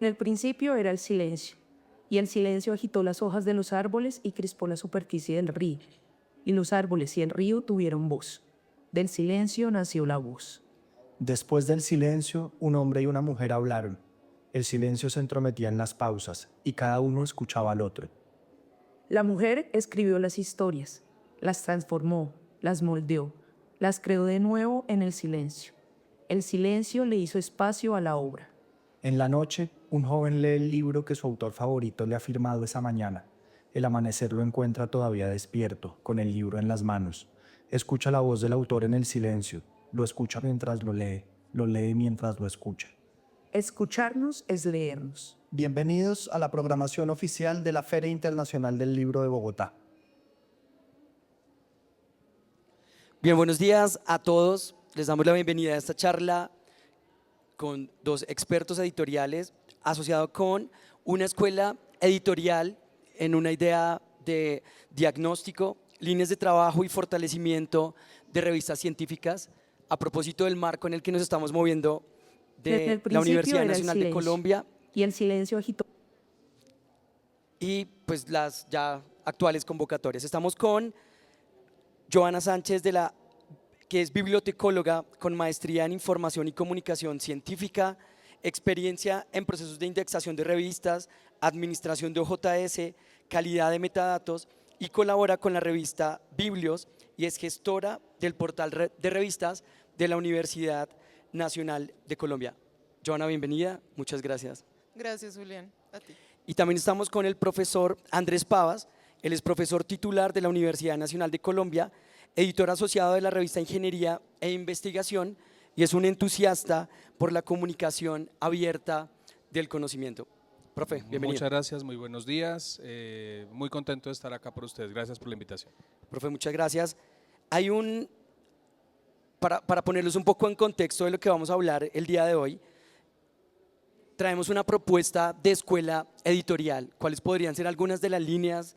En el principio era el silencio, y el silencio agitó las hojas de los árboles y crispó la superficie del río. Y los árboles y el río tuvieron voz. Del silencio nació la voz. Después del silencio, un hombre y una mujer hablaron. El silencio se entrometía en las pausas y cada uno escuchaba al otro. La mujer escribió las historias, las transformó, las moldeó, las creó de nuevo en el silencio. El silencio le hizo espacio a la obra. En la noche, un joven lee el libro que su autor favorito le ha firmado esa mañana. El amanecer lo encuentra todavía despierto, con el libro en las manos. Escucha la voz del autor en el silencio. Lo escucha mientras lo lee mientras lo escucha. Escucharnos es leernos. Bienvenidos a la programación oficial de la Feria Internacional del Libro de Bogotá. Bien, buenos días a todos. Les damos la bienvenida a esta charla con dos expertos editoriales asociados con una escuela editorial en una idea de diagnóstico, líneas de trabajo y fortalecimiento de revistas científicas a propósito del marco en el que nos estamos moviendo de la Universidad Nacional de Colombia y el silencio agitó y pues las ya actuales convocatorias. Estamos con Joana Sánchez, que es bibliotecóloga con maestría en Información y Comunicación Científica, experiencia en procesos de indexación de revistas, administración de OJS, calidad de metadatos y colabora con la revista Biblios y es gestora del portal de revistas de la Universidad Nacional de Colombia. Joana, bienvenida, muchas gracias. Gracias, Julián, a ti. Y también estamos con el profesor Andrés Pavas, él es profesor titular de la Universidad Nacional de Colombia, editor asociado de la revista Ingeniería e Investigación y es un entusiasta por la comunicación abierta del conocimiento. Profe, bienvenido. Muchas gracias, muy buenos días, muy contento de estar acá por ustedes, gracias por la invitación. Profe, muchas gracias. Hay para ponerlos un poco en contexto de lo que vamos a hablar el día de hoy, traemos una propuesta de escuela editorial. ¿Cuáles podrían ser algunas de las líneas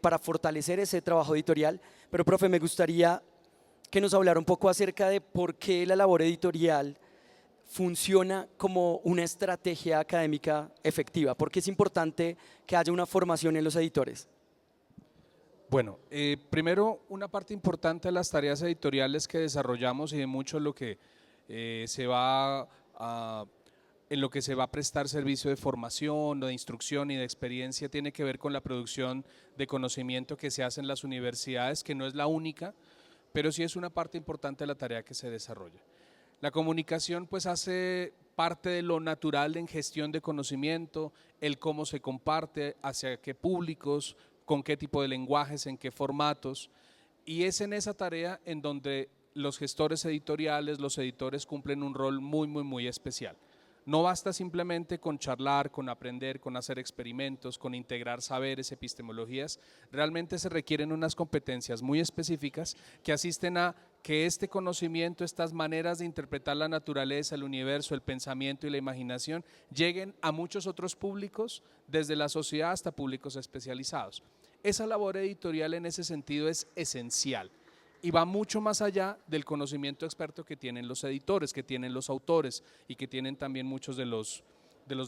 para fortalecer ese trabajo editorial? Pero, profe, me gustaría que nos hablara un poco acerca de por qué la labor editorial funciona como una estrategia académica efectiva. ¿Por qué es importante que haya una formación en los editores? Bueno, primero una parte importante de las tareas editoriales que desarrollamos y de mucho lo que en lo que se va a prestar servicio de formación, de instrucción y de experiencia tiene que ver con la producción de conocimiento que se hace en las universidades, que no es la única, pero sí es una parte importante de la tarea que se desarrolla. La comunicación pues hace parte de lo natural en gestión de conocimiento, el cómo se comparte, hacia qué públicos, con qué tipo de lenguajes, en qué formatos, y es en esa tarea en donde los gestores editoriales, los editores cumplen un rol muy especial. No basta simplemente con charlar, con aprender, con hacer experimentos, con integrar saberes, epistemologías, realmente se requieren unas competencias muy específicas que asisten a que este conocimiento, estas maneras de interpretar la naturaleza, el universo, el pensamiento y la imaginación lleguen a muchos otros públicos, desde la sociedad hasta públicos especializados. Esa labor editorial en ese sentido es esencial y va mucho más allá del conocimiento experto que tienen los editores, que tienen los autores y que tienen también muchos de los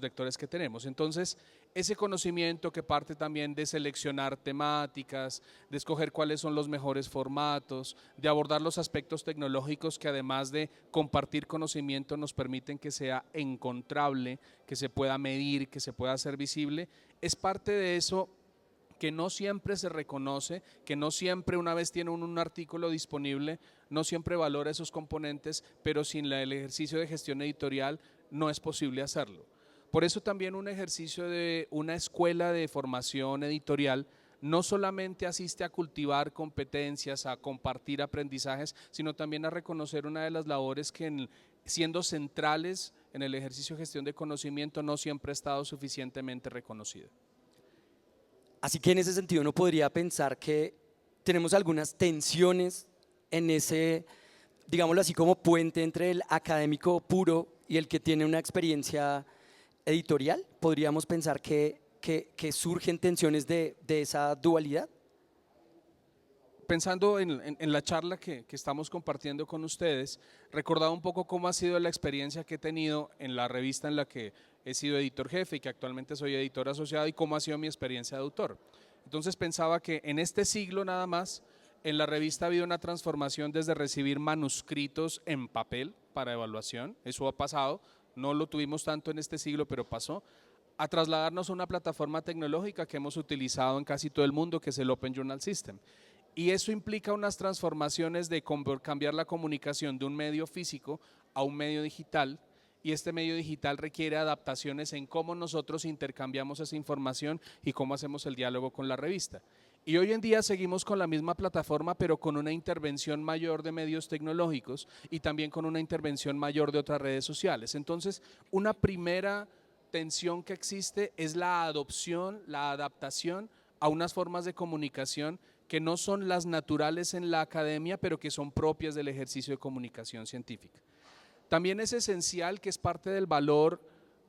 lectores que tenemos. Entonces, ese conocimiento que parte también de seleccionar temáticas, de escoger cuáles son los mejores formatos, de abordar los aspectos tecnológicos que además de compartir conocimiento nos permiten que sea encontrable, que se pueda medir, que se pueda hacer visible, es parte de eso que no siempre se reconoce, que no siempre una vez tiene un artículo disponible, no siempre valora esos componentes, pero sin el ejercicio de gestión editorial no es posible hacerlo. Por eso también un ejercicio de una escuela de formación editorial no solamente asiste a cultivar competencias, a compartir aprendizajes, sino también a reconocer una de las labores que siendo centrales en el ejercicio de gestión de conocimiento no siempre ha estado suficientemente reconocida. Así que en ese sentido uno podría pensar que tenemos algunas tensiones en ese, digámoslo así, como puente entre el académico puro y el que tiene una experiencia editorial. ¿Podríamos pensar que surgen tensiones de esa dualidad? Pensando en la charla que estamos compartiendo con ustedes, recordaba un poco cómo ha sido la experiencia que he tenido en la revista en la que he sido editor jefe y que actualmente soy editor asociado y cómo ha sido mi experiencia de autor. Entonces pensaba que en este siglo nada más, en la revista ha habido una transformación desde recibir manuscritos en papel para evaluación, eso ha pasado, no lo tuvimos tanto en este siglo, pero pasó, a trasladarnos a una plataforma tecnológica que hemos utilizado en casi todo el mundo, que es el Open Journal System. Y eso implica unas transformaciones de cambiar la comunicación de un medio físico a un medio digital, y este medio digital requiere adaptaciones en cómo nosotros intercambiamos esa información y cómo hacemos el diálogo con la revista. Y hoy en día seguimos con la misma plataforma, pero con una intervención mayor de medios tecnológicos y también con una intervención mayor de otras redes sociales. Entonces, una primera tensión que existe es la adopción, la adaptación a unas formas de comunicación que no son las naturales en la academia, pero que son propias del ejercicio de comunicación científica. También es esencial, que es parte del valor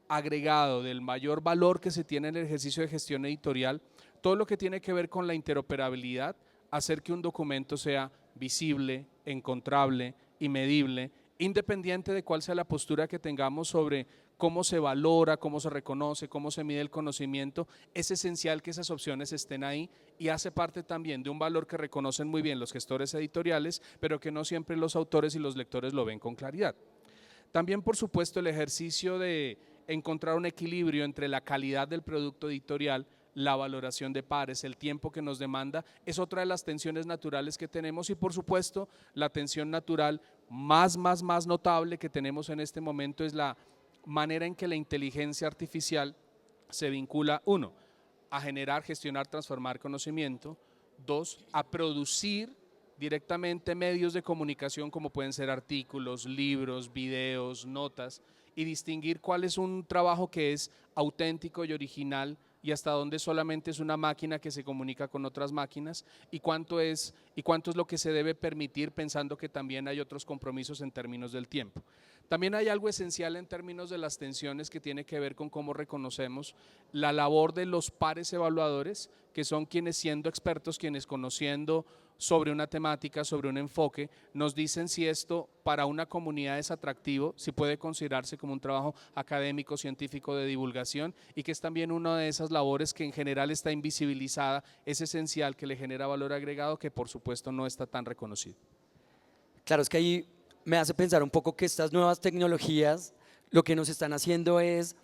agregado, del mayor valor que se tiene en el ejercicio de gestión editorial, todo lo que tiene que ver con la interoperabilidad, hacer que un documento sea visible, encontrable y medible, independiente de cuál sea la postura que tengamos sobre cómo se valora, cómo se reconoce, cómo se mide el conocimiento. Es esencial que esas opciones estén ahí y hace parte también de un valor que reconocen muy bien los gestores editoriales, pero que no siempre los autores y los lectores lo ven con claridad. También, por supuesto, el ejercicio de encontrar un equilibrio entre la calidad del producto editorial, la valoración de pares, el tiempo que nos demanda, es otra de las tensiones naturales que tenemos, y por supuesto la tensión natural más notable que tenemos en este momento es la manera en que la inteligencia artificial se vincula, uno, a generar, gestionar, transformar conocimiento, dos, a producir directamente medios de comunicación como pueden ser artículos, libros, videos, notas, y distinguir cuál es un trabajo que es auténtico y original y hasta dónde solamente es una máquina que se comunica con otras máquinas, y cuánto es lo que se debe permitir, pensando que también hay otros compromisos en términos del tiempo. También hay algo esencial en términos de las tensiones que tiene que ver con cómo reconocemos la labor de los pares evaluadores, que son quienes, siendo expertos, quienes conociendo sobre una temática, sobre un enfoque, nos dicen si esto para una comunidad es atractivo, si puede considerarse como un trabajo académico, científico, de divulgación, y que es también una de esas labores que en general está invisibilizada, es esencial, que le genera valor agregado, que por supuesto no está tan reconocido. Claro, es que ahí me hace pensar un poco que estas nuevas tecnologías lo que nos están haciendo es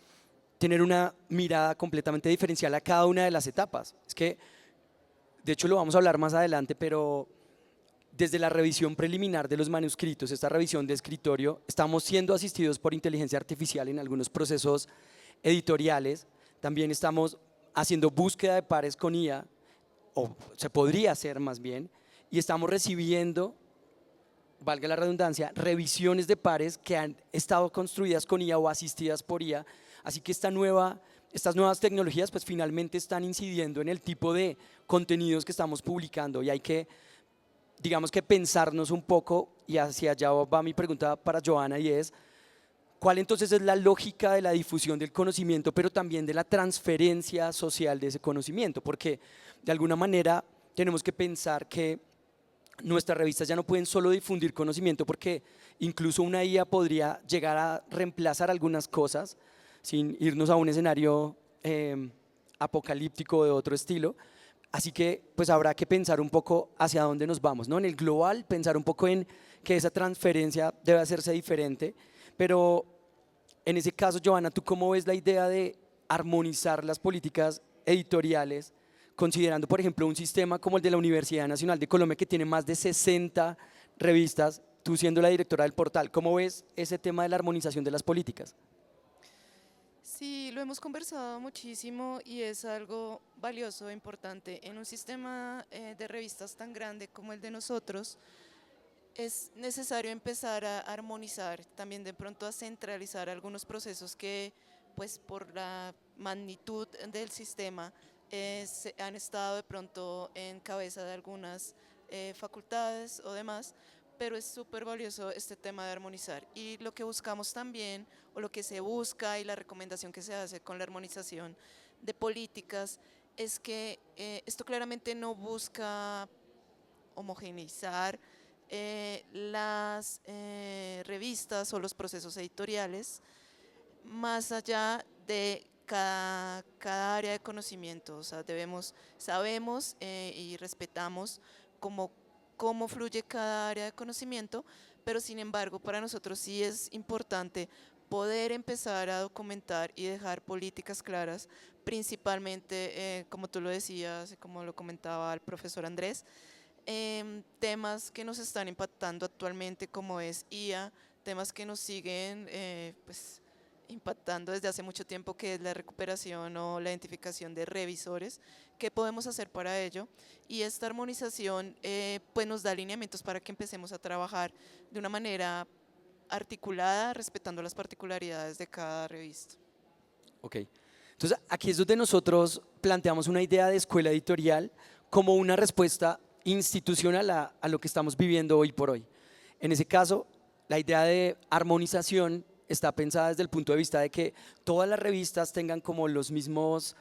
tener una mirada completamente diferencial a cada una de las etapas. Es que, de hecho lo vamos a hablar más adelante, pero desde la revisión preliminar de los manuscritos, esta revisión de escritorio, estamos siendo asistidos por inteligencia artificial en algunos procesos editoriales. También estamos haciendo búsqueda de pares con IA, o se podría hacer más bien, y estamos recibiendo, valga la redundancia, revisiones de pares que han estado construidas con IA o asistidas por IA. Así que estas nuevas tecnologías pues finalmente están incidiendo en el tipo de contenidos que estamos publicando, y hay que, digamos que pensarnos un poco, y hacia allá va mi pregunta para Johanna, y es ¿cuál entonces es la lógica de la difusión del conocimiento, pero también de la transferencia social de ese conocimiento? Porque de alguna manera tenemos que pensar que nuestras revistas ya no pueden solo difundir conocimiento, porque incluso una IA podría llegar a reemplazar algunas cosas, sin irnos a un escenario apocalíptico de otro estilo. Así que pues habrá que pensar un poco hacia dónde nos vamos, ¿no? En el global, pensar un poco en que esa transferencia debe hacerse diferente, pero en ese caso, Johanna, ¿tú cómo ves la idea de armonizar las políticas editoriales, considerando, por ejemplo, un sistema como el de la Universidad Nacional de Colombia, que tiene más de 60 revistas, tú siendo la directora del portal? ¿Cómo ves ese tema de la armonización de las políticas? Sí, lo hemos conversado muchísimo y es algo valioso e importante. En un sistema de revistas tan grande como el de nosotros, es necesario empezar a armonizar, también de pronto a centralizar algunos procesos que, pues por la magnitud del sistema, han estado de pronto en cabeza de algunas facultades o demás, pero es súper valioso este tema de armonizar. Y lo que buscamos también, o lo que se busca y la recomendación que se hace con la armonización de políticas, es que esto claramente no busca homogeneizar las revistas o los procesos editoriales, más allá de cada área de conocimiento. O sea, sabemos y respetamos cómo fluye cada área de conocimiento, pero sin embargo para nosotros sí es importante poder empezar a documentar y dejar políticas claras, principalmente, como tú lo decías, como lo comentaba el profesor Andrés, temas que nos están impactando actualmente como es IA, temas que nos siguen pues, impactando desde hace mucho tiempo, que es la recuperación o la identificación de revisores. ¿Qué podemos hacer para ello? Y esta armonización pues nos da lineamientos para que empecemos a trabajar de una manera articulada, respetando las particularidades de cada revista. Ok, entonces aquí es donde nosotros planteamos una idea de escuela editorial como una respuesta institucional a lo que estamos viviendo hoy por hoy. En ese caso, la idea de armonización está pensada desde el punto de vista de que todas las revistas tengan como las mismas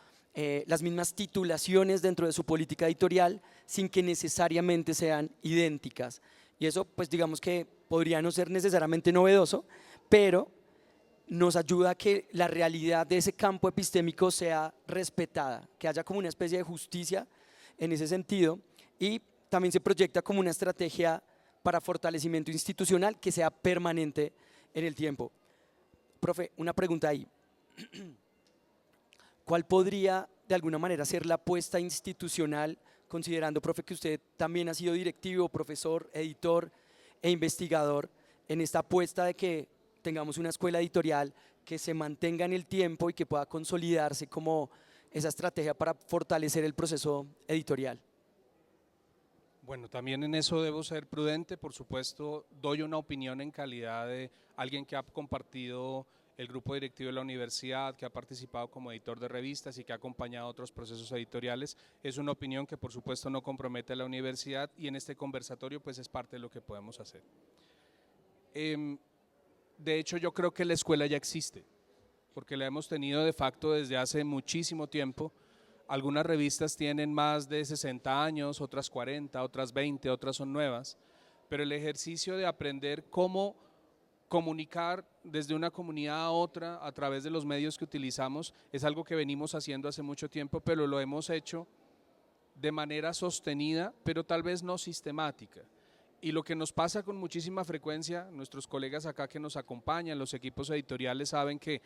titulaciones dentro de su política editorial sin que necesariamente sean idénticas. Y eso, pues digamos que podría no ser necesariamente novedoso, pero nos ayuda a que la realidad de ese campo epistémico sea respetada, que haya como una especie de justicia en ese sentido, y también se proyecta como una estrategia para fortalecimiento institucional que sea permanente en el tiempo. Profe, una pregunta ahí. ¿Cuál podría de alguna manera ser la apuesta institucional, considerando, profe, que usted también ha sido directivo, profesor, editor e investigador, en esta apuesta de que tengamos una escuela editorial que se mantenga en el tiempo y que pueda consolidarse como esa estrategia para fortalecer el proceso editorial? Bueno, también en eso debo ser prudente, por supuesto, doy una opinión en calidad de alguien que ha compartido el grupo directivo de la universidad, que ha participado como editor de revistas y que ha acompañado otros procesos editoriales. Es una opinión que por supuesto no compromete a la universidad y en este conversatorio pues es parte de lo que podemos hacer. De hecho, yo creo que la escuela ya existe, porque la hemos tenido de facto desde hace muchísimo tiempo. Algunas revistas tienen más de 60 años, otras 40, otras 20, otras son nuevas, pero el ejercicio de aprender cómo comunicar desde una comunidad a otra a través de los medios que utilizamos es algo que venimos haciendo hace mucho tiempo, pero lo hemos hecho de manera sostenida, pero tal vez no sistemática. Y lo que nos pasa con muchísima frecuencia, nuestros colegas acá que nos acompañan, los equipos editoriales saben que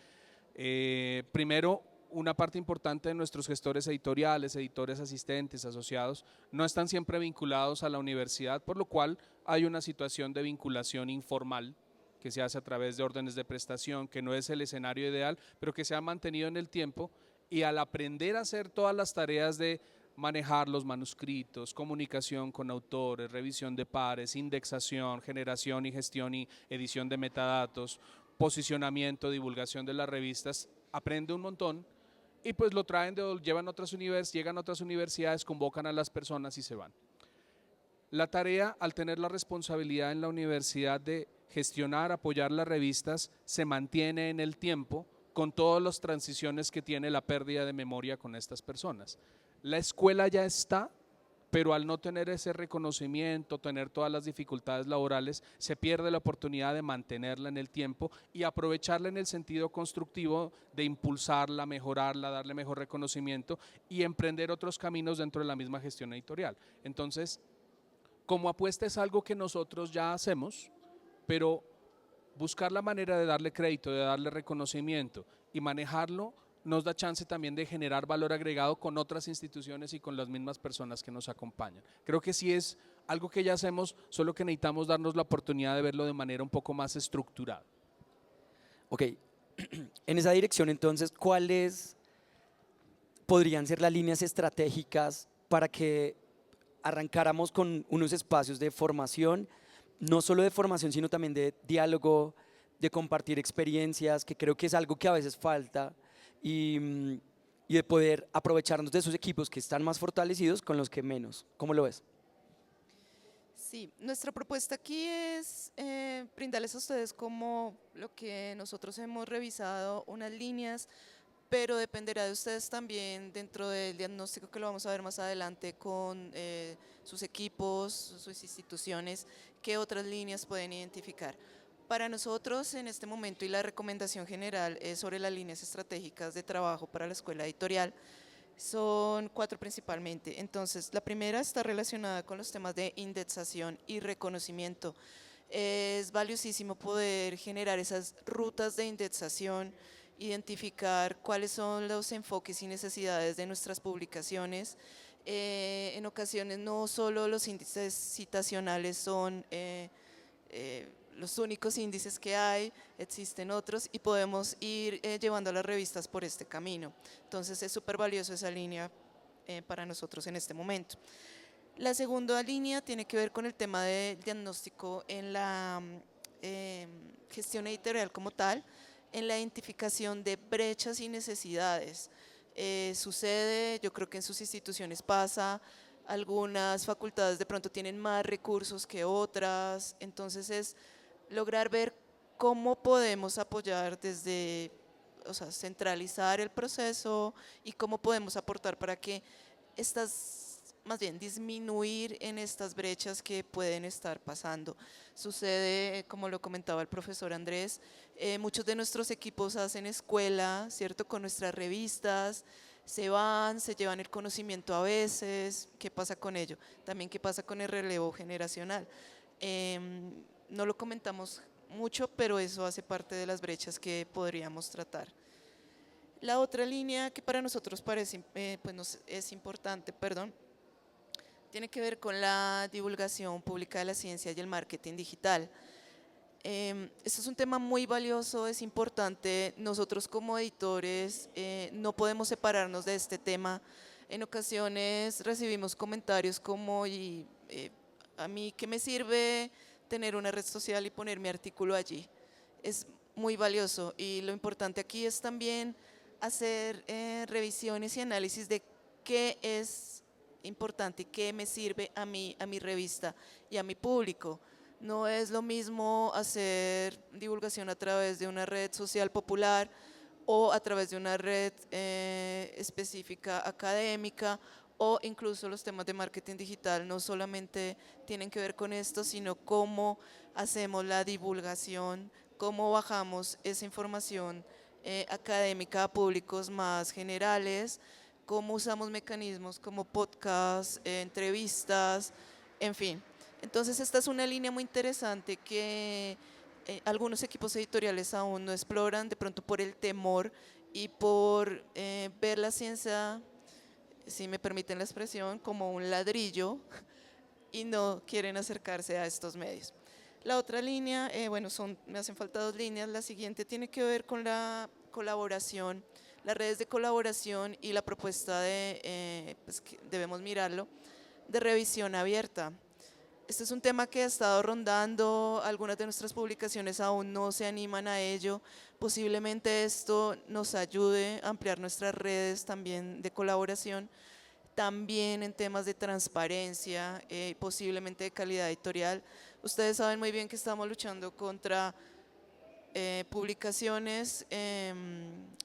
primero, una parte importante de nuestros gestores editoriales, editores asistentes, asociados, no están siempre vinculados a la universidad, por lo cual hay una situación de vinculación informal que se hace a través de órdenes de prestación, que no es el escenario ideal, pero que se ha mantenido en el tiempo, y al aprender a hacer todas las tareas de manejar los manuscritos, comunicación con autores, revisión de pares, indexación, generación y gestión y edición de metadatos, posicionamiento, divulgación de las revistas, aprende un montón y pues lo traen, llegan a otras universidades, convocan a las personas y se van. La tarea, al tener la responsabilidad en la universidad de gestionar, apoyar las revistas, se mantiene en el tiempo con todas las transiciones que tiene la pérdida de memoria con estas personas. La escuela ya está, pero al no tener ese reconocimiento, tener todas las dificultades laborales, se pierde la oportunidad de mantenerla en el tiempo y aprovecharla en el sentido constructivo de impulsarla, mejorarla, darle mejor reconocimiento y emprender otros caminos dentro de la misma gestión editorial. Entonces, como apuesta es algo que nosotros ya hacemos, pero buscar la manera de darle crédito, de darle reconocimiento y manejarlo nos da chance también de generar valor agregado con otras instituciones y con las mismas personas que nos acompañan. Creo que sí es algo que ya hacemos, solo que necesitamos darnos la oportunidad de verlo de manera un poco más estructurada. Ok, en esa dirección entonces, ¿cuáles podrían ser las líneas estratégicas para que arrancáramos con unos espacios de formación, no solo de formación, sino también de diálogo, de compartir experiencias, que creo que es algo que a veces falta, y de poder aprovecharnos de esos equipos que están más fortalecidos con los que menos? ¿Cómo lo ves? Sí, nuestra propuesta aquí es brindarles a ustedes como lo que nosotros hemos revisado, unas líneas, pero dependerá de ustedes también dentro del diagnóstico que lo vamos a ver más adelante con sus equipos, sus instituciones, qué otras líneas pueden identificar. Para nosotros en este momento y la recomendación general es sobre las líneas estratégicas de trabajo para la escuela editorial son 4 principalmente. Entonces, la primera está relacionada con los temas de indexación y reconocimiento. Es valiosísimo poder generar esas rutas de indexación, identificar cuáles son los enfoques y necesidades de nuestras publicaciones. En ocasiones no solo los índices citacionales son los únicos índices que hay, existen otros y podemos ir llevando a las revistas por este camino. Entonces es súper valioso esa línea para nosotros en este momento. La segunda línea tiene que ver con el tema de diagnóstico en la gestión editorial como tal, en la identificación de brechas y necesidades. Sucede, yo creo que en sus instituciones pasa, algunas facultades de pronto tienen más recursos que otras, entonces es lograr ver cómo podemos apoyar desde, o sea, centralizar el proceso y cómo podemos aportar para que más bien disminuir en estas brechas que pueden estar pasando. Sucede, como lo comentaba el profesor Andrés, muchos de nuestros equipos hacen escuela, ¿cierto? Con nuestras revistas, se van, se llevan el conocimiento a veces, ¿qué pasa con ello? También qué pasa con el relevo generacional. No lo comentamos mucho, pero eso hace parte de las brechas que podríamos tratar. La otra línea que para nosotros parece, es importante, tiene que ver con la divulgación pública de la ciencia y el marketing digital. Esto es un tema muy valioso, es importante. Nosotros como editores no podemos separarnos de este tema. En ocasiones recibimos comentarios como, ¿a mí qué me sirve tener una red social y poner mi artículo allí? Es muy valioso y lo importante aquí es también hacer revisiones y análisis de qué es importante y qué me sirve a mí, a mi revista y a mi público. No es lo mismo hacer divulgación a través de una red social popular o a través de una red específica académica, o incluso los temas de marketing digital no solamente tienen que ver con esto, sino cómo hacemos la divulgación, cómo bajamos esa información académica a públicos más generales, cómo usamos mecanismos como podcast, entrevistas, en fin. Entonces esta es una línea muy interesante que algunos equipos editoriales aún no exploran, de pronto por el temor y por ver la ciencia, si me permiten la expresión, como un ladrillo y no quieren acercarse a estos medios. La otra línea, me hacen falta 2 líneas, la siguiente tiene que ver con la colaboración, las redes de colaboración y la propuesta de, que debemos mirarlo, de revisión abierta. Este es un tema que ha estado rondando, algunas de nuestras publicaciones aún no se animan a ello. Posiblemente esto nos ayude a ampliar nuestras redes también de colaboración, también en temas de transparencia, posiblemente de calidad editorial. Ustedes saben muy bien que estamos luchando contra publicaciones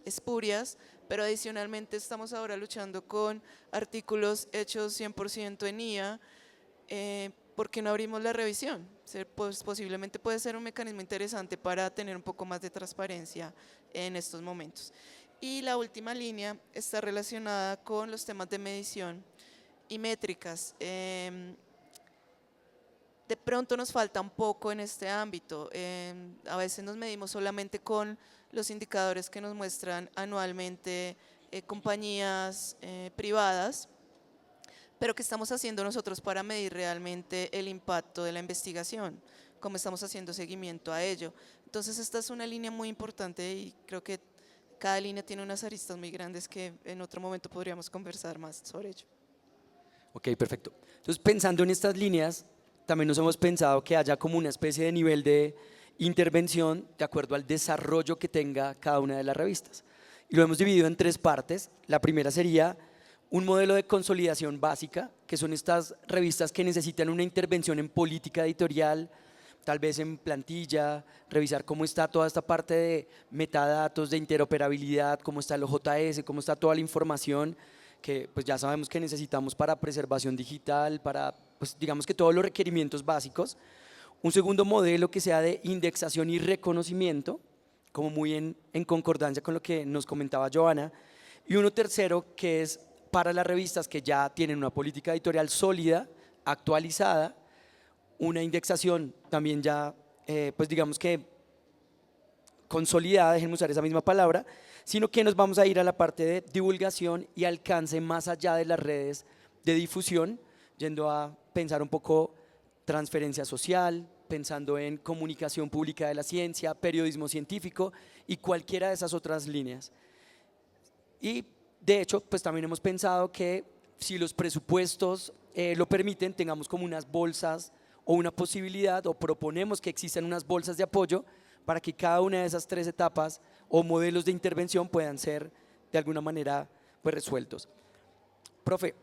espurias, pero adicionalmente estamos ahora luchando con artículos hechos 100% en IA. ¿Por qué no abrimos la revisión? Pues posiblemente puede ser un mecanismo interesante para tener un poco más de transparencia en estos momentos. Y la última línea está relacionada con los temas de medición y métricas. De pronto nos falta un poco en este ámbito. A veces nos medimos solamente con los indicadores que nos muestran anualmente compañías privadas, pero ¿qué estamos haciendo nosotros para medir realmente el impacto de la investigación? ¿Cómo estamos haciendo seguimiento a ello? Entonces esta es una línea muy importante y creo que cada línea tiene unas aristas muy grandes que en otro momento podríamos conversar más sobre ello. Ok, perfecto. Entonces, pensando en estas líneas, también nos hemos pensado que haya como una especie de nivel de intervención de acuerdo al desarrollo que tenga cada una de las revistas. Y lo hemos dividido en 3 partes. La primera sería un modelo de consolidación básica, que son estas revistas que necesitan una intervención en política editorial, tal vez en plantilla, revisar cómo está toda esta parte de metadatos, de interoperabilidad, cómo está el OJS, cómo está toda la información que pues ya sabemos que necesitamos para preservación digital, para pues digamos que todos los requerimientos básicos. Un segundo modelo que sea de indexación y reconocimiento, como muy en concordancia con lo que nos comentaba Joana. Y uno tercero que es para las revistas que ya tienen una política editorial sólida, actualizada, una indexación también ya, pues digamos que consolidada, déjenme usar esa misma palabra, sino que nos vamos a ir a la parte de divulgación y alcance más allá de las redes de difusión, yendo a pensar un poco transferencia social, pensando en comunicación pública de la ciencia, periodismo científico y cualquiera de esas otras líneas. Y de hecho, pues también hemos pensado que si los presupuestos lo permiten, tengamos como unas bolsas o una posibilidad, o proponemos que existan unas bolsas de apoyo para que cada una de esas 3 etapas o modelos de intervención puedan ser de alguna manera pues resueltos. Profe,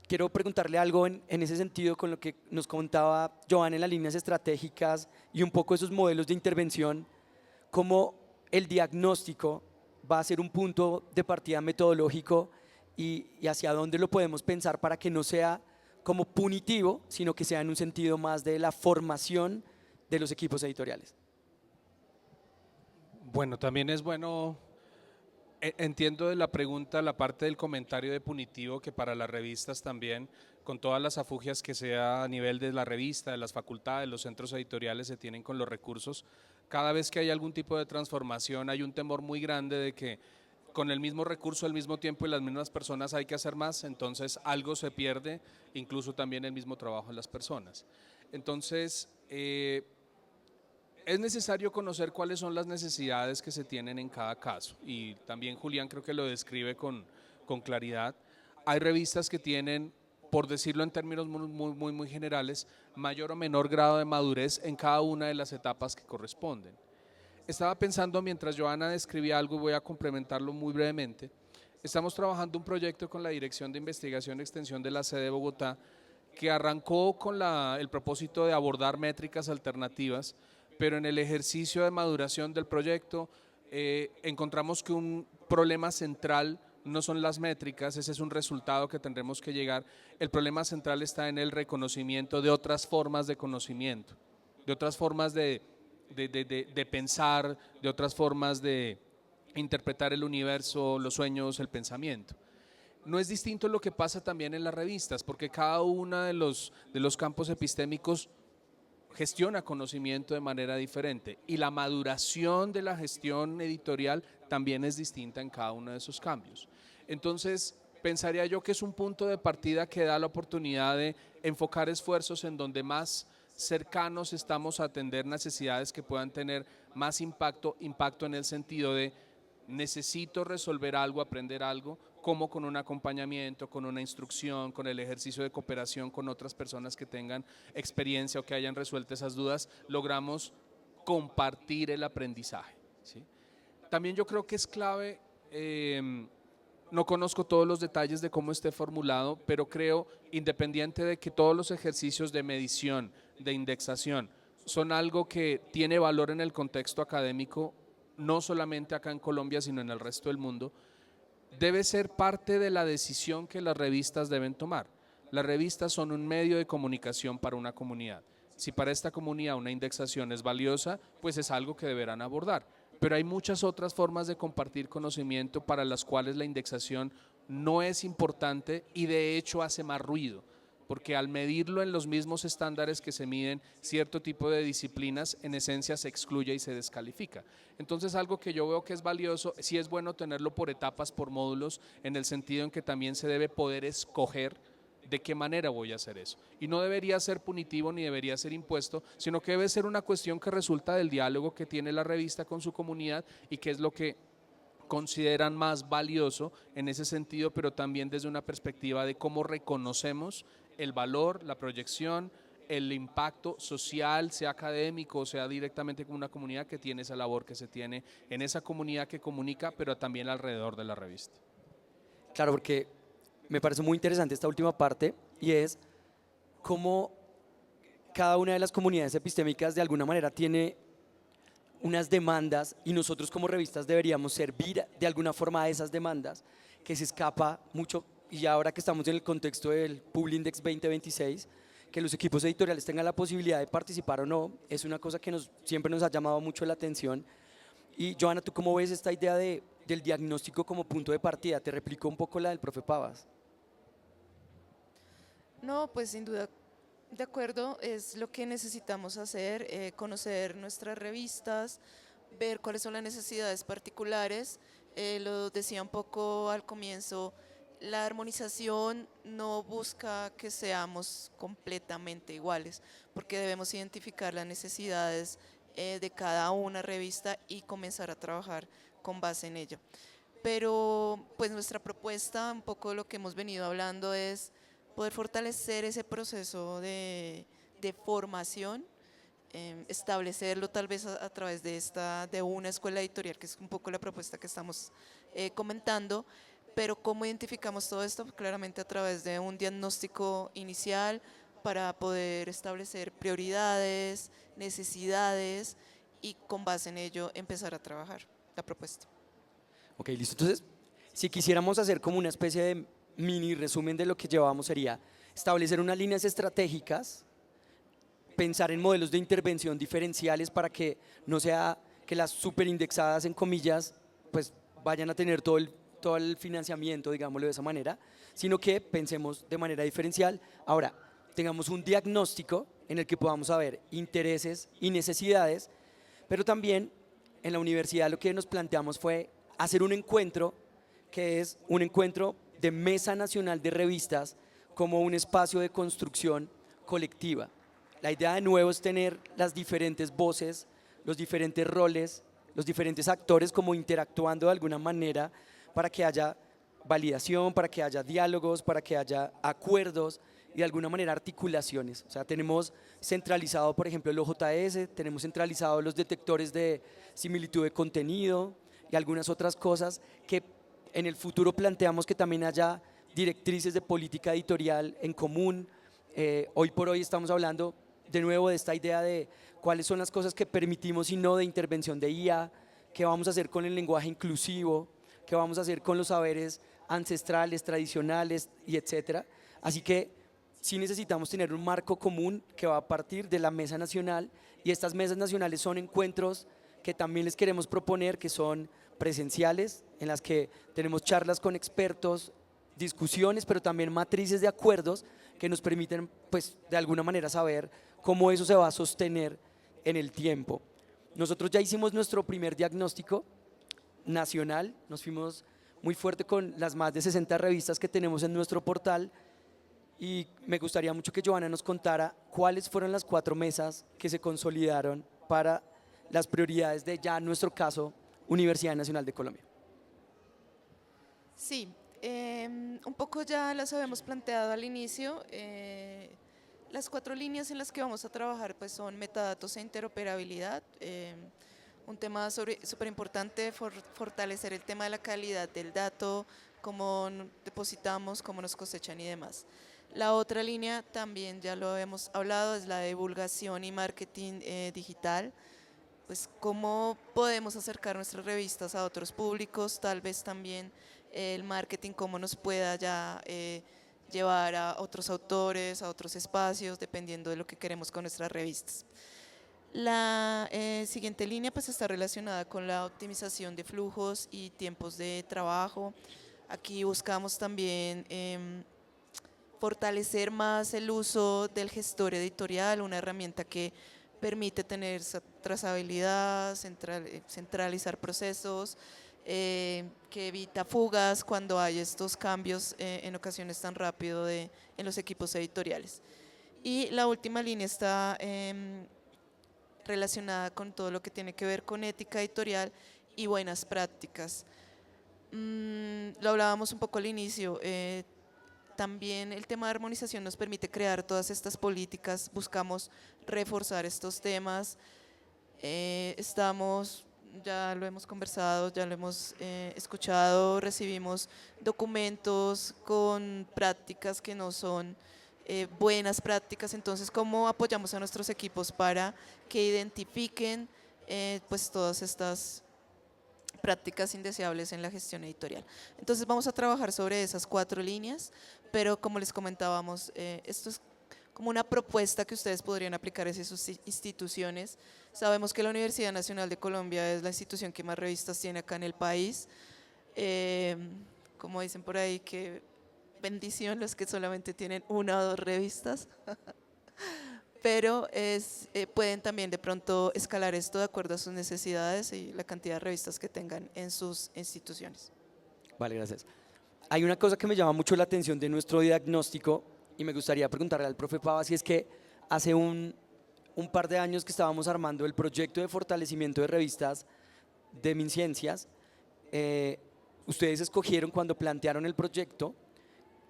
quiero preguntarle algo en ese sentido con lo que nos contaba Joan en las líneas estratégicas y un poco esos modelos de intervención, cómo el diagnóstico va a ser un punto de partida metodológico y hacia dónde lo podemos pensar para que no sea como punitivo, sino que sea en un sentido más de la formación de los equipos editoriales. Bueno, también es bueno, entiendo de la pregunta, la parte del comentario de punitivo, que para las revistas también, con todas las afugias que sea a nivel de la revista, de las facultades, los centros editoriales se tienen con los recursos, cada vez que hay algún tipo de transformación hay un temor muy grande de que con el mismo recurso al mismo tiempo y las mismas personas hay que hacer más, entonces algo se pierde, incluso también el mismo trabajo en las personas. Entonces, es necesario conocer cuáles son las necesidades que se tienen en cada caso, y también Julián creo que lo describe con claridad. Hay revistas que tienen, por decirlo en términos muy generales, mayor o menor grado de madurez en cada una de las etapas que corresponden. Estaba pensando mientras Joana describía algo, y voy a complementarlo muy brevemente. Estamos trabajando un proyecto con la Dirección de Investigación y Extensión de la sede de Bogotá, que arrancó con el propósito de abordar métricas alternativas, pero en el ejercicio de maduración del proyecto encontramos que un problema central no son las métricas, ese es un resultado que tendremos que llegar. El problema central está en el reconocimiento de otras formas de conocimiento, de otras formas de pensar, de otras formas de interpretar el universo, los sueños, el pensamiento. No es distinto lo que pasa también en las revistas, porque cada uno de los campos epistémicos gestiona conocimiento de manera diferente y la maduración de la gestión editorial también es distinta en cada uno de esos cambios. Entonces, pensaría yo que es un punto de partida que da la oportunidad de enfocar esfuerzos en donde más cercanos estamos a atender necesidades que puedan tener más impacto en el sentido de necesito resolver algo, aprender algo, como con un acompañamiento, con una instrucción, con el ejercicio de cooperación con otras personas que tengan experiencia o que hayan resuelto esas dudas, logramos compartir el aprendizaje, ¿sí? También yo creo que es clave, no conozco todos los detalles de cómo esté formulado, pero creo, independiente de que todos los ejercicios de medición, de indexación, son algo que tiene valor en el contexto académico, no solamente acá en Colombia, sino en el resto del mundo, debe ser parte de la decisión que las revistas deben tomar. Las revistas son un medio de comunicación para una comunidad. Si para esta comunidad una indexación es valiosa, pues es algo que deberán abordar. Pero hay muchas otras formas de compartir conocimiento para las cuales la indexación no es importante y de hecho hace más ruido, porque al medirlo en los mismos estándares que se miden cierto tipo de disciplinas, en esencia se excluye y se descalifica. Entonces algo que yo veo que es valioso, sí es bueno tenerlo por etapas, por módulos, en el sentido en que también se debe poder escoger de qué manera voy a hacer eso. Y no debería ser punitivo ni debería ser impuesto, sino que debe ser una cuestión que resulta del diálogo que tiene la revista con su comunidad y que es lo que consideran más valioso en ese sentido, pero también desde una perspectiva de cómo reconocemos el valor, la proyección, el impacto social, sea académico o sea directamente con una comunidad que tiene esa labor que se tiene en esa comunidad que comunica, pero también alrededor de la revista. Claro, porque me parece muy interesante esta última parte y es cómo cada una de las comunidades epistémicas de alguna manera tiene unas demandas y nosotros como revistas deberíamos servir de alguna forma a esas demandas, que se escapa mucho. Y ahora que estamos en el contexto del Publindex 2026, que los equipos editoriales tengan la posibilidad de participar o no, es una cosa que siempre nos ha llamado mucho la atención. Y Joana, ¿tú cómo ves esta idea del diagnóstico como punto de partida? Te replico un poco la del profe Pavas. No, pues sin duda, de acuerdo, es lo que necesitamos hacer, conocer nuestras revistas, ver cuáles son las necesidades particulares. Lo decía un poco al comienzo, la armonización no busca que seamos completamente iguales, porque debemos identificar las necesidades de cada una revista y comenzar a trabajar con base en ello. Pero pues nuestra propuesta, un poco lo que hemos venido hablando es poder fortalecer ese proceso de formación, establecerlo tal vez a través de una escuela editorial, que es un poco la propuesta que estamos comentando, pero ¿cómo identificamos todo esto? Claramente a través de un diagnóstico inicial para poder establecer prioridades, necesidades y con base en ello empezar a trabajar la propuesta. Ok, listo. Entonces, si quisiéramos hacer como una especie de mini resumen de lo que llevábamos, sería establecer unas líneas estratégicas, pensar en modelos de intervención diferenciales para que no sea que las superindexadas, en comillas, pues vayan a tener todo el financiamiento, digámoslo de esa manera, sino que pensemos de manera diferencial. Ahora, tengamos un diagnóstico en el que podamos saber intereses y necesidades, pero también en la universidad lo que nos planteamos fue hacer un encuentro, que es un encuentro de Mesa Nacional de Revistas como un espacio de construcción colectiva. La idea de nuevo es tener las diferentes voces, los diferentes roles, los diferentes actores como interactuando de alguna manera para que haya validación, para que haya diálogos, para que haya acuerdos y de alguna manera articulaciones. O sea, tenemos centralizado, por ejemplo, el OJS, tenemos centralizado los detectores de similitud de contenido y algunas otras cosas que en el futuro planteamos que también haya directrices de política editorial en común. Hoy por hoy estamos hablando de nuevo de esta idea de cuáles son las cosas que permitimos y no de intervención de IA, qué vamos a hacer con el lenguaje inclusivo, qué vamos a hacer con los saberes ancestrales, tradicionales y etcétera. Así que sí necesitamos tener un marco común que va a partir de la Mesa Nacional, y estas mesas nacionales son encuentros que también les queremos proponer, que son presenciales, en las que tenemos charlas con expertos, discusiones, pero también matrices de acuerdos que nos permiten, pues, de alguna manera saber cómo eso se va a sostener en el tiempo. Nosotros ya hicimos nuestro primer diagnóstico nacional, nos fuimos muy fuerte con las más de 60 revistas que tenemos en nuestro portal, y me gustaría mucho que Joana nos contara cuáles fueron las 4 mesas que se consolidaron para las prioridades de, ya en nuestro caso, Universidad Nacional de Colombia. Sí, un poco ya las habíamos planteado al inicio. Las 4 líneas en las que vamos a trabajar pues son metadatos e interoperabilidad, un tema súper importante, fortalecer el tema de la calidad del dato, cómo depositamos, cómo nos cosechan y demás. La otra línea también ya lo hemos hablado, es la de divulgación y marketing digital, pues cómo podemos acercar nuestras revistas a otros públicos, tal vez también el marketing, cómo nos pueda ya llevar a otros autores, a otros espacios, dependiendo de lo que queremos con nuestras revistas. La siguiente línea pues está relacionada con la optimización de flujos y tiempos de trabajo. Aquí buscamos también fortalecer más el uso del gestor editorial, una herramienta que permite tener trazabilidad, centralizar procesos, que evita fugas cuando hay estos cambios en ocasiones tan rápido en los equipos editoriales. Y la última línea está relacionada con todo lo que tiene que ver con ética editorial y buenas prácticas. Lo hablábamos un poco al inicio, también el tema de armonización nos permite crear todas estas políticas, buscamos reforzar estos temas, ya lo hemos conversado, ya lo hemos escuchado, recibimos documentos con prácticas que no son buenas prácticas, entonces cómo apoyamos a nuestros equipos para que identifiquen pues todas estas prácticas indeseables en la gestión editorial. Entonces vamos a trabajar sobre esas 4 líneas, pero como les comentábamos, esto es como una propuesta que ustedes podrían aplicar hacia sus instituciones. Sabemos que la Universidad Nacional de Colombia es la institución que más revistas tiene acá en el país. Como dicen por ahí, que bendición los que solamente tienen una o dos revistas. Pero pueden también de pronto escalar esto de acuerdo a sus necesidades y la cantidad de revistas que tengan en sus instituciones. Vale, gracias. Hay una cosa que me llama mucho la atención de nuestro diagnóstico y me gustaría preguntarle al profe Pava si es que hace un par de años que estábamos armando el proyecto de fortalecimiento de revistas de MinCiencias, ustedes escogieron cuando plantearon el proyecto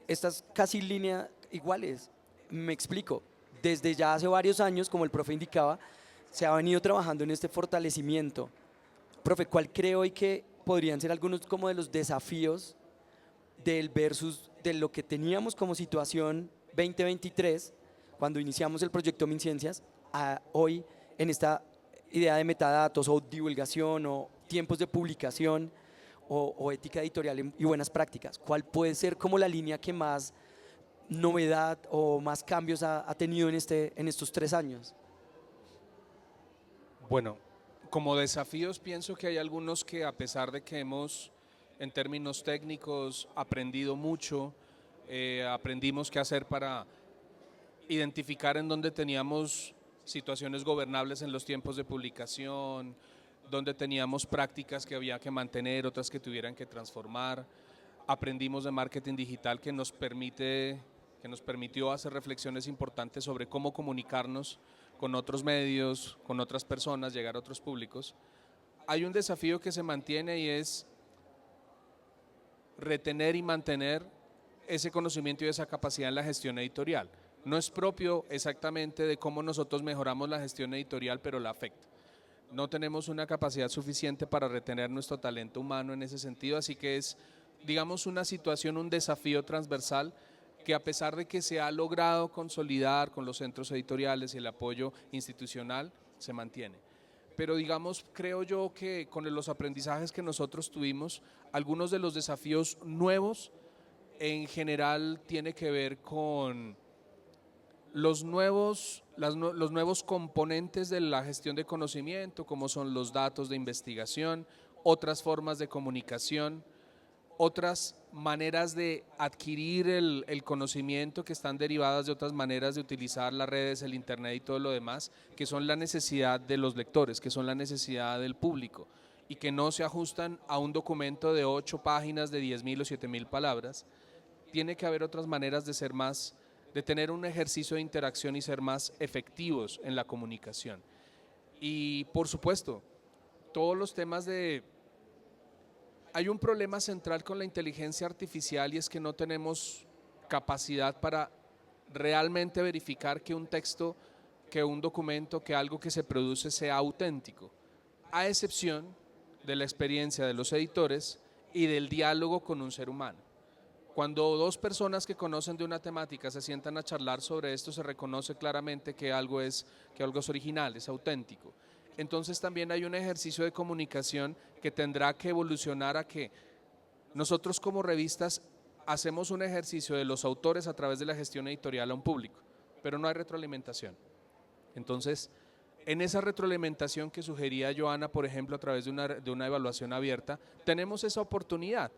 estas casi líneas iguales. Me explico. Desde ya hace varios años, como el profe indicaba, se ha venido trabajando en este fortalecimiento. Profe, ¿cuál cree hoy que podrían ser algunos como de los desafíos del versus de lo que teníamos como situación 2023 cuando iniciamos el proyecto MinCiencias a hoy en esta idea de metadatos o divulgación o tiempos de publicación o ética editorial y buenas prácticas? ¿Cuál puede ser como la línea que más novedad o más cambios ha tenido en estos 3 años? Bueno, como desafíos pienso que hay algunos que, a pesar de que hemos en términos técnicos aprendido mucho, aprendimos qué hacer para identificar en dónde teníamos situaciones gobernables en los tiempos de publicación, donde teníamos prácticas que había que mantener, otras que tuvieran que transformar. Aprendimos de marketing digital que nos permitió hacer reflexiones importantes sobre cómo comunicarnos con otros medios, con otras personas, llegar a otros públicos. Hay un desafío que se mantiene y es retener y mantener ese conocimiento y esa capacidad en la gestión editorial. No es propio exactamente de cómo nosotros mejoramos la gestión editorial, pero la afecta. No tenemos una capacidad suficiente para retener nuestro talento humano en ese sentido, así que es, digamos, una situación, un desafío transversal que, a pesar de que se ha logrado consolidar con los centros editoriales y el apoyo institucional, se mantiene. Pero digamos, creo yo que con los aprendizajes que nosotros tuvimos, algunos de los desafíos nuevos en general tiene que ver con los nuevos componentes de la gestión de conocimiento, como son los datos de investigación, otras formas de comunicación, otras maneras de adquirir el conocimiento que están derivadas de otras maneras de utilizar las redes, el internet y todo lo demás, que son la necesidad de los lectores, que son la necesidad del público y que no se ajustan a un documento de 8 páginas de 10.000 o 7.000 palabras. Tiene que haber otras maneras de ser más, de tener un ejercicio de interacción y ser más efectivos en la comunicación. Y por supuesto, todos los temas de... Hay un problema central con la inteligencia artificial y es que no tenemos capacidad para realmente verificar que un texto, que un documento, que algo que se produce sea auténtico, a excepción de la experiencia de los editores y del diálogo con un ser humano. Cuando dos personas que conocen de una temática se sientan a charlar sobre esto, se reconoce claramente que algo es original, es auténtico. Entonces también hay un ejercicio de comunicación que tendrá que evolucionar a que nosotros como revistas hacemos un ejercicio de los autores a través de la gestión editorial a un público, pero no hay retroalimentación. Entonces, en esa retroalimentación que sugería Joana, por ejemplo, a través de una evaluación abierta, tenemos esa oportunidad,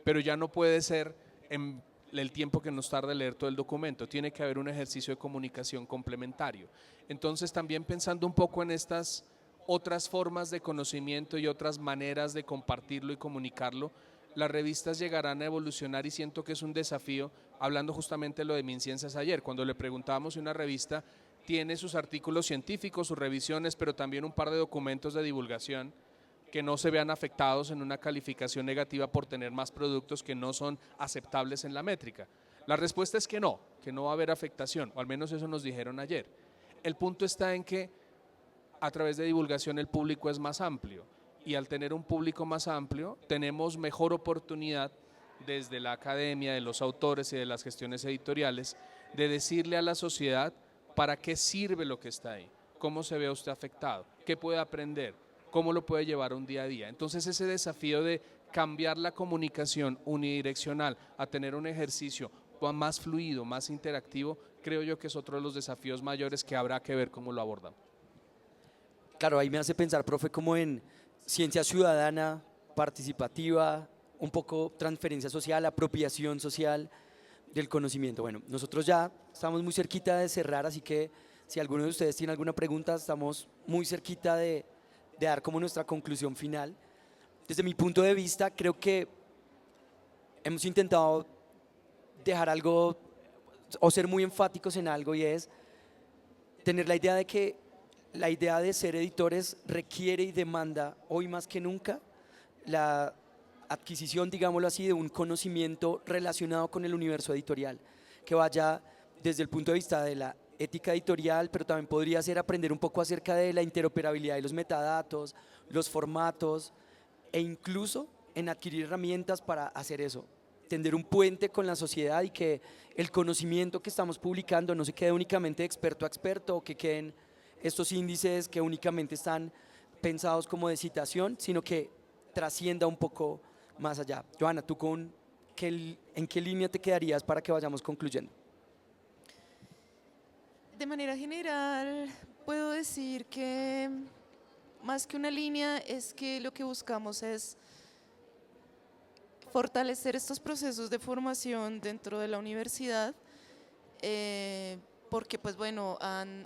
pero ya no puede ser en el tiempo que nos tarda leer todo el documento, tiene que haber un ejercicio de comunicación complementario. Entonces también pensando un poco en estas otras formas de conocimiento y otras maneras de compartirlo y comunicarlo, las revistas llegarán a evolucionar y siento que es un desafío, hablando justamente de lo de MinCiencias ayer, cuando le preguntábamos si una revista tiene sus artículos científicos, sus revisiones, pero también un par de documentos de divulgación que no se vean afectados en una calificación negativa por tener más productos que no son aceptables en la métrica. La respuesta es que no va a haber afectación, o al menos eso nos dijeron ayer. El punto está en que a través de divulgación el público es más amplio y al tener un público más amplio tenemos mejor oportunidad desde la academia, de los autores y de las gestiones editoriales de decirle a la sociedad para qué sirve lo que está ahí, cómo se ve usted afectado, qué puede aprender, cómo lo puede llevar un día a día. Entonces ese desafío de cambiar la comunicación unidireccional a tener un ejercicio más fluido, más interactivo, creo yo que es otro de los desafíos mayores que habrá que ver cómo lo abordamos. Claro, ahí me hace pensar, profe, como en ciencia ciudadana, participativa, un poco transferencia social, apropiación social del conocimiento. Bueno, nosotros ya estamos muy cerquita de cerrar, así que si alguno de ustedes tiene alguna pregunta, estamos muy cerquita de dar como nuestra conclusión final. Desde mi punto de vista, creo que hemos intentado dejar algo o ser muy enfáticos en algo, y es tener la idea de que la idea de ser editores requiere y demanda hoy más que nunca la adquisición, digámoslo así, de un conocimiento relacionado con el universo editorial, que vaya desde el punto de vista de la ética editorial, pero también podría ser aprender un poco acerca de la interoperabilidad de los metadatos, los formatos, e incluso en adquirir herramientas para hacer eso, tender un puente con la sociedad, y que el conocimiento que estamos publicando no se quede únicamente de experto a experto, o que queden estos índices que únicamente están pensados como de citación, sino que trascienda un poco más allá. Johanna, ¿tú en qué línea te quedarías para que vayamos concluyendo? De manera general, puedo decir que más que una línea, es que lo que buscamos es fortalecer estos procesos de formación dentro de la universidad, porque pues bueno,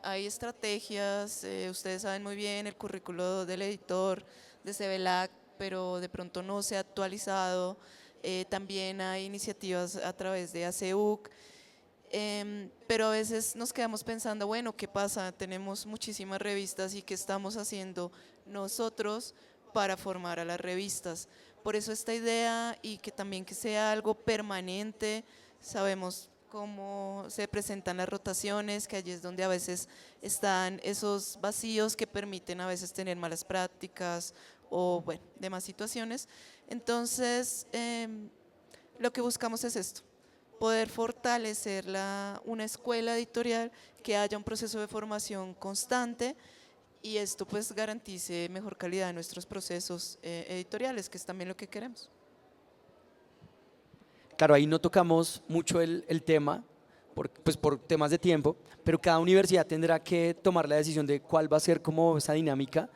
hay estrategias, ustedes saben muy bien, el currículo del editor de CEVELAC, pero de pronto no se ha actualizado. También hay iniciativas a través de ACEUC, pero a veces nos quedamos pensando, bueno, ¿qué pasa? Tenemos muchísimas revistas, y ¿qué estamos haciendo nosotros para formar a las revistas? Por eso esta idea, y que también que sea algo permanente. Sabemos cómo se presentan las rotaciones, que allí es donde a veces están esos vacíos que permiten a veces tener malas prácticas o bueno, demás situaciones. Entonces, lo que buscamos es esto: poder fortalecer una escuela editorial, que haya un proceso de formación constante, y esto pues garantice mejor calidad de nuestros procesos editoriales, que es también lo que queremos. Claro, ahí no tocamos mucho el tema, pues por temas de tiempo, pero cada universidad tendrá que tomar la decisión de cuál va a ser como esa dinámica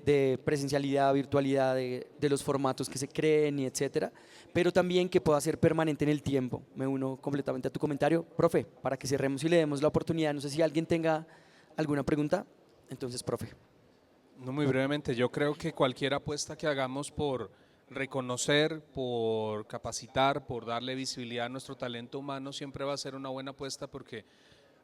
de presencialidad, virtualidad, de los formatos que se creen, y etcétera, pero también que pueda ser permanente en el tiempo. Me uno completamente a tu comentario, profe, para que cerremos y le demos la oportunidad. No sé si alguien tenga alguna pregunta. Entonces, profe. No, muy brevemente, yo creo que cualquier apuesta que hagamos por reconocer, por capacitar, por darle visibilidad a nuestro talento humano siempre va a ser una buena apuesta, porque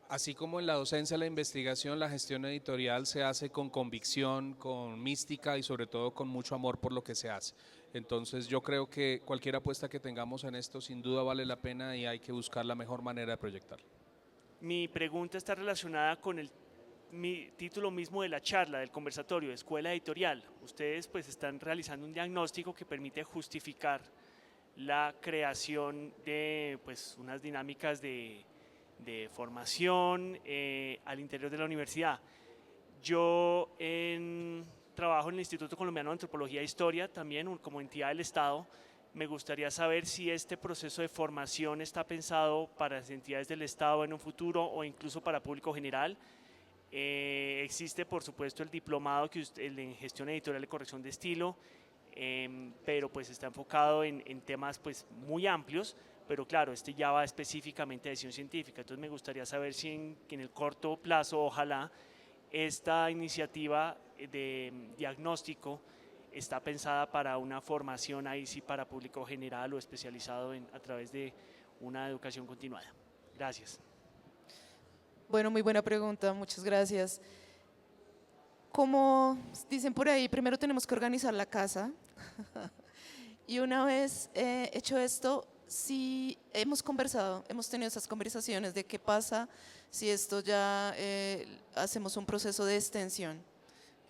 así como en la docencia, la investigación, la gestión editorial se hace con convicción, con mística y sobre todo con mucho amor por lo que se hace. Entonces yo creo que cualquier apuesta que tengamos en esto sin duda vale la pena, y hay que buscar la mejor manera de proyectarlo. Mi pregunta está relacionada con mi título mismo de la charla, del conversatorio, Escuela Editorial. Ustedes pues están realizando un diagnóstico que permite justificar la creación de pues unas dinámicas de formación al interior de la universidad. Yo trabajo en el Instituto Colombiano de Antropología e Historia, también como entidad del Estado. Me gustaría saber si este proceso de formación está pensado para las entidades del Estado en un futuro, o incluso para público general. Existe por supuesto el diplomado el en gestión editorial y corrección de estilo, pero pues está enfocado en temas pues muy amplios, pero claro, este ya va específicamente a edición científica. Entonces me gustaría saber si en el corto plazo, ojalá, esta iniciativa de diagnóstico está pensada para una formación ahí sí para público general o especializado a través de una educación continuada. Gracias. Bueno, muy buena pregunta, muchas gracias. Como dicen por ahí, primero tenemos que organizar la casa. Y una vez hecho esto, sí hemos conversado, hemos tenido esas conversaciones de qué pasa si esto ya hacemos un proceso de extensión.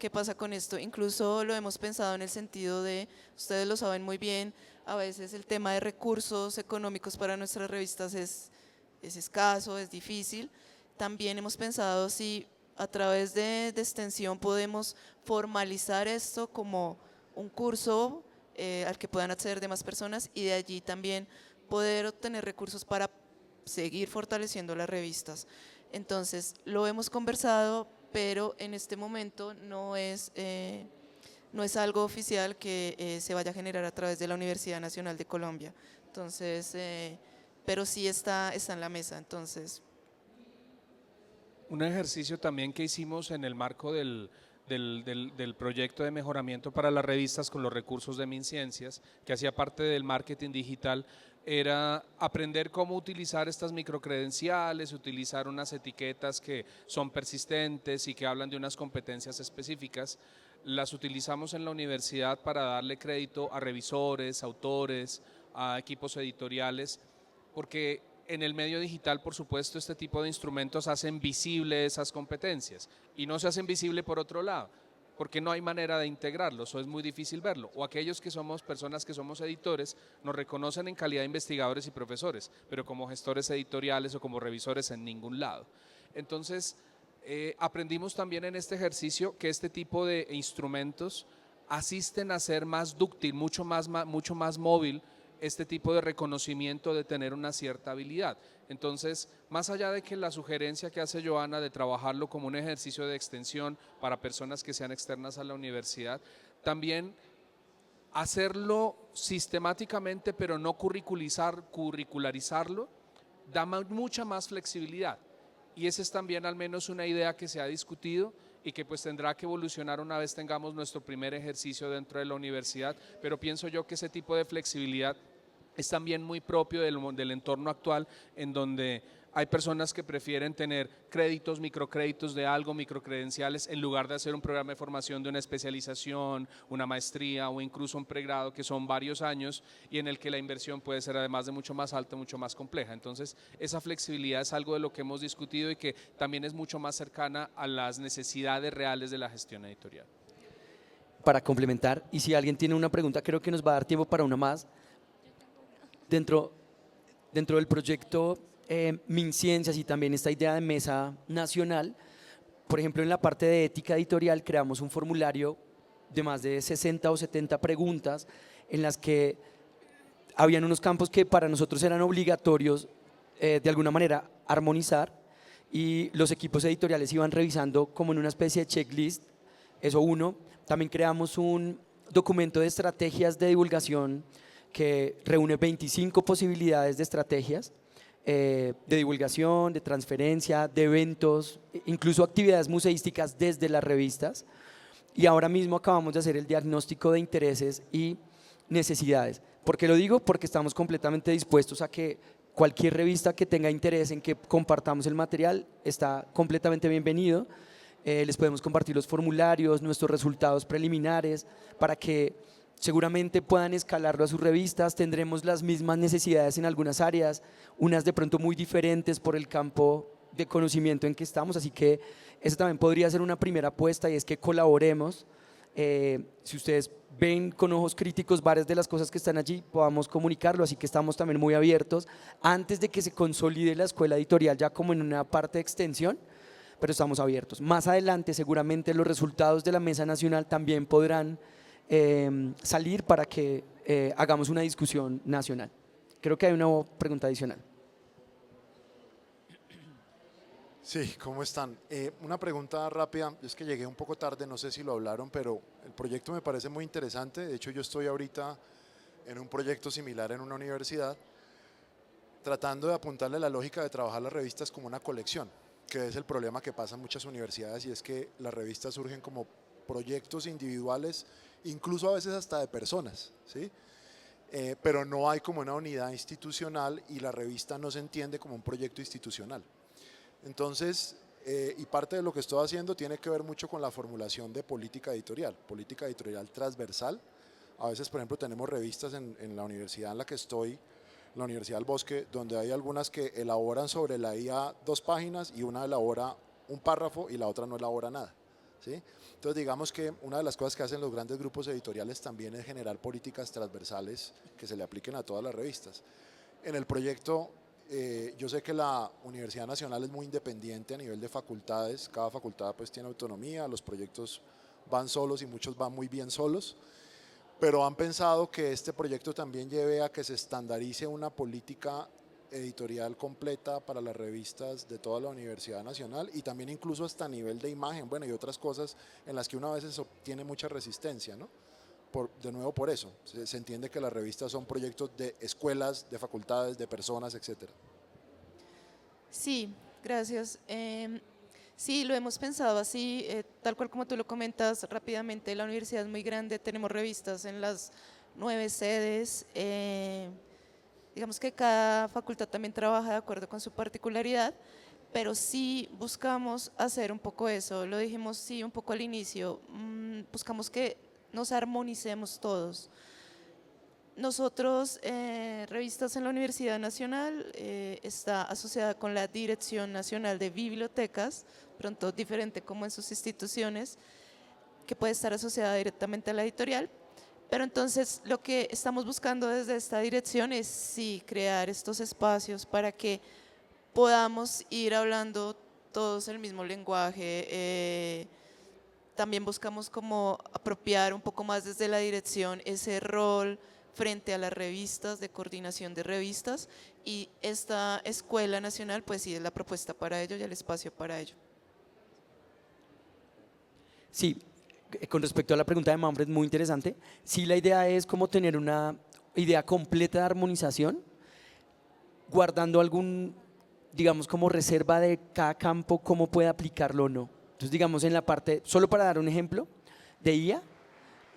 ¿Qué pasa con esto? Incluso lo hemos pensado en el sentido de, ustedes lo saben muy bien, a veces el tema de recursos económicos para nuestras revistas es escaso, es difícil. También hemos pensado si a través de extensión podemos formalizar esto como un curso al que puedan acceder demás personas, y de allí también poder obtener recursos para seguir fortaleciendo las revistas. Entonces, lo hemos conversado, pero en este momento no es algo oficial que se vaya a generar a través de la Universidad Nacional de Colombia. Entonces, pero sí está en la mesa. Entonces, Un ejercicio también que hicimos en el marco del proyecto de mejoramiento para las revistas con los recursos de MinCiencias, que hacía parte del marketing digital, era aprender cómo utilizar estas microcredenciales, utilizar unas etiquetas que son persistentes y que hablan de unas competencias específicas. Las utilizamos en la universidad para darle crédito a revisores, autores, a equipos editoriales, porque en el medio digital, por supuesto, este tipo de instrumentos hacen visible esas competencias y no se hacen visible por otro lado, porque no hay manera de integrarlos o es muy difícil verlo. O aquellos que somos personas que somos editores nos reconocen en calidad de investigadores y profesores, pero como gestores editoriales o como revisores en ningún lado. Entonces, aprendimos también en este ejercicio que este tipo de instrumentos asisten a ser más dúctil, mucho más móvil este tipo de reconocimiento de tener una cierta habilidad. Entonces, más allá de que la sugerencia que hace Joana de trabajarlo como un ejercicio de extensión para personas que sean externas a la universidad, también hacerlo sistemáticamente, pero no curricularizarlo, da mucha más flexibilidad. Y esa es también al menos una idea que se ha discutido y que pues tendrá que evolucionar una vez tengamos nuestro primer ejercicio dentro de la universidad, pero pienso yo que ese tipo de flexibilidad es también muy propio del entorno actual, en donde hay personas que prefieren tener créditos, microcréditos de algo, microcredenciales, en lugar de hacer un programa de formación de una especialización, una maestría o incluso un pregrado, que son varios años y en el que la inversión puede ser además de mucho más alta, mucho más compleja. Entonces, esa flexibilidad es algo de lo que hemos discutido y que también es mucho más cercana a las necesidades reales de la gestión editorial. Para complementar, y si alguien tiene una pregunta, creo que nos va a dar tiempo para una más. Dentro del proyecto MinCiencias y también esta idea de mesa nacional, por ejemplo, en la parte de ética editorial creamos un formulario de más de 60 o 70 preguntas en las que habían unos campos que para nosotros eran obligatorios de alguna manera armonizar, y los equipos editoriales iban revisando como en una especie de checklist. Eso uno. También creamos un documento de estrategias de divulgación que reúne 25 posibilidades de estrategias de divulgación, de transferencia, de eventos, incluso actividades museísticas desde las revistas. Y ahora mismo acabamos de hacer el diagnóstico de intereses y necesidades. ¿Por qué lo digo? Porque estamos completamente dispuestos a que cualquier revista que tenga interés en que compartamos el material está completamente bienvenido. Les podemos compartir los formularios, nuestros resultados preliminares, para que seguramente puedan escalarlo a sus revistas. Tendremos las mismas necesidades en algunas áreas, unas de pronto muy diferentes por el campo de conocimiento en que estamos, así que eso también podría ser una primera apuesta, y es que colaboremos. Si ustedes ven con ojos críticos varias de las cosas que están allí, podamos comunicarlo, así que estamos también muy abiertos antes de que se consolide la escuela editorial ya como en una parte de extensión, pero estamos abiertos. Más adelante seguramente los resultados de la Mesa Nacional también podrán salir para que hagamos una discusión nacional. Creo que hay una pregunta adicional. Sí, ¿cómo están? Una pregunta rápida, es que llegué un poco tarde, no sé si lo hablaron, pero el proyecto me parece muy interesante. De hecho, yo estoy ahorita en un proyecto similar en una universidad, tratando de apuntarle la lógica de trabajar las revistas como una colección, que es el problema que pasa en muchas universidades, y es que las revistas surgen como proyectos individuales, incluso a veces hasta de personas, ¿sí? Pero no hay como una unidad institucional, y la revista no se entiende como un proyecto institucional. Entonces, y parte de lo que estoy haciendo tiene que ver mucho con la formulación de política editorial transversal. A veces, por ejemplo, tenemos revistas en la universidad en la que estoy, la Universidad del Bosque, donde hay algunas que elaboran sobre la IA 2 páginas y una elabora un párrafo y la otra no elabora nada, ¿sí? Entonces, digamos que una de las cosas que hacen los grandes grupos editoriales también es generar políticas transversales que se le apliquen a todas las revistas. En el proyecto, yo sé que la Universidad Nacional es muy independiente a nivel de facultades, cada facultad pues tiene autonomía, los proyectos van solos y muchos van muy bien solos, pero han pensado que este proyecto también lleve a que se estandarice una política editorial completa para las revistas de toda la Universidad Nacional y también incluso hasta a nivel de imagen, bueno, y otras cosas en las que uno a veces obtiene mucha resistencia, ¿no? De nuevo por eso, se entiende que las revistas son proyectos de escuelas, de facultades, de personas, etcétera. Sí, gracias. Sí, lo hemos pensado así, tal cual como tú lo comentas rápidamente, la universidad es muy grande, tenemos revistas en las 9 sedes, digamos que cada facultad también trabaja de acuerdo con su particularidad, pero sí buscamos hacer un poco eso, lo dijimos sí un poco al inicio, buscamos que nos armonicemos todos. Nosotros, Revistas en la Universidad Nacional, está asociada con la Dirección Nacional de Bibliotecas, pronto diferente como en sus instituciones, que puede estar asociada directamente a la editorial. Pero entonces lo que estamos buscando desde esta dirección es sí crear estos espacios para que podamos ir hablando todos el mismo lenguaje. También buscamos como apropiar un poco más desde la dirección ese rol frente a las revistas, de coordinación de revistas, y esta Escuela Nacional pues sí es la propuesta para ello y el espacio para ello. Sí, con respecto a la pregunta de Manfred, muy interesante. Sí, la idea es como tener una idea completa de armonización, guardando algún, digamos, como reserva de cada campo, cómo puede aplicarlo o no. Entonces, digamos, en la parte, solo para dar un ejemplo, de IA,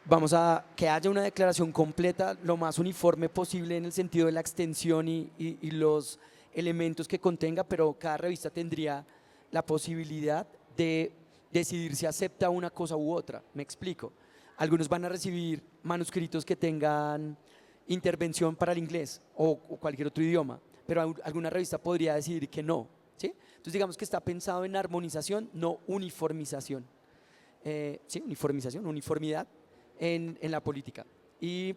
vamos a que haya una declaración completa, lo más uniforme posible en el sentido de la extensión y los elementos que contenga, pero cada revista tendría la posibilidad de decidir si acepta una cosa u otra. Me explico. Algunos van a recibir manuscritos que tengan intervención para el inglés o cualquier otro idioma, pero alguna revista podría decidir que no, ¿sí? Entonces digamos que está pensado en armonización, no uniformización. Sí, uniformización, uniformidad en la política. Y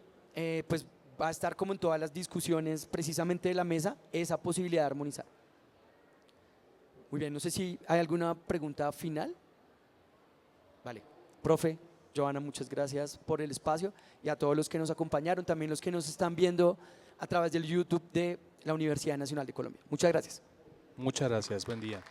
pues va a estar como en todas las discusiones precisamente de la mesa esa posibilidad de armonizar. Muy bien, no sé si hay alguna pregunta final. Vale, profe, Joana, muchas gracias por el espacio y a todos los que nos acompañaron, también los que nos están viendo a través del YouTube de la Universidad Nacional de Colombia. Muchas gracias. Muchas gracias, buen día.